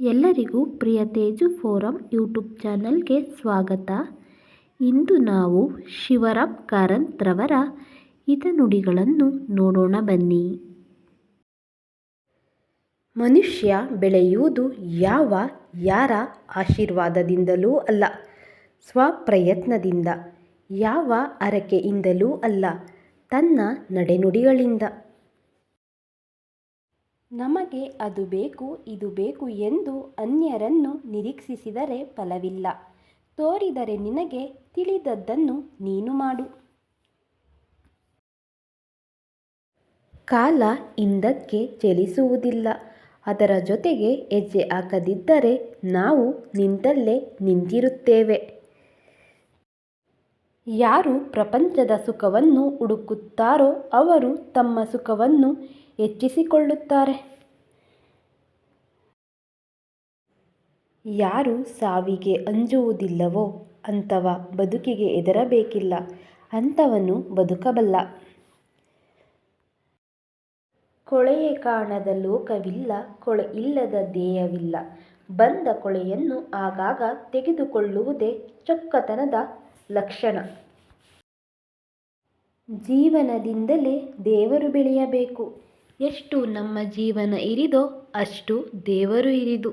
ಎಲ್ಲರಿಗೂ ಪ್ರಿಯ Teju forum YouTube ಚಾನಲ್ಗೆ ಸ್ವಾಗತ. ಇಂದು ನಾವು ಶಿವರಾಮ್ ಕಾರಂತ್ರವರ ಹಿತನುಡಿಗಳನ್ನು ನೋಡೋಣ ಬನ್ನಿ. ಮನುಷ್ಯ ಬೆಳೆಯುವುದು ಯಾರ ಆಶೀರ್ವಾದದಿಂದಲೂ ಅಲ್ಲ, ಸ್ವಪ್ರಯತ್ನದಿಂದ. ಯಾವ ಹರಕೆಯಿಂದಲೂ ಅಲ್ಲ, ತನ್ನ ನಡೆನುಡಿಗಳಿಂದ. ನಮಗೆ ಅದು ಬೇಕು ಇದು ಬೇಕು ಎಂದು ಅನ್ಯರನ್ನು ನಿರೀಕ್ಷಿಸಿದರೆ ಫಲವಿಲ್ಲ. ತೋರಿದರೆ ನಿನಗೆ ತಿಳಿದದ್ದನ್ನು ನೀನು ಮಾಡು. ಕಾಲ ಹಿಂದಕ್ಕೆ ಚಲಿಸುವುದಿಲ್ಲ. ಅದರ ಜೊತೆಗೆ ಹೆಜ್ಜೆ ಹಾಕದಿದ್ದರೆ ನಾವು ನಿಂತಲ್ಲೇ ನಿಂತಿರುತ್ತೇವೆ. ಯಾರು ಪ್ರಪಂಚದ ಸುಖವನ್ನು ಹುಡುಕುತ್ತಾರೋ ಅವರು ತಮ್ಮ ಸುಖವನ್ನು ಹೆಚ್ಚಿಸಿಕೊಳ್ಳುತ್ತಾರೆ. ಯಾರು ಸಾವಿಗೆ ಅಂಜುವುದಿಲ್ಲವೋ ಅಂಥವ ಬದುಕಿಗೆ ಹೆದರಬೇಕಿಲ್ಲ, ಅಂಥವನು ಬದುಕಬಲ್ಲ. ಕೊಳೆಯೇ ಕಾಣದ ಲೋಕವಿಲ್ಲ, ಕೊಳೆ ಇಲ್ಲದ ದೇಹವಿಲ್ಲ. ಬಂದ ಕೊಳೆಯನ್ನು ಆಗಾಗ ತೆಗೆದುಕೊಳ್ಳುವುದೇ ಚೊಕ್ಕತನದ ಲಕ್ಷಣ. ಜೀವನದಿಂದಲೇ ದೇವರು ಬೆಳೆಯಬೇಕು. ಎಷ್ಟು ನಮ್ಮ ಜೀವನ ಇರಿದೋ ಅಷ್ಟು ದೇವರು ಇರಿದು.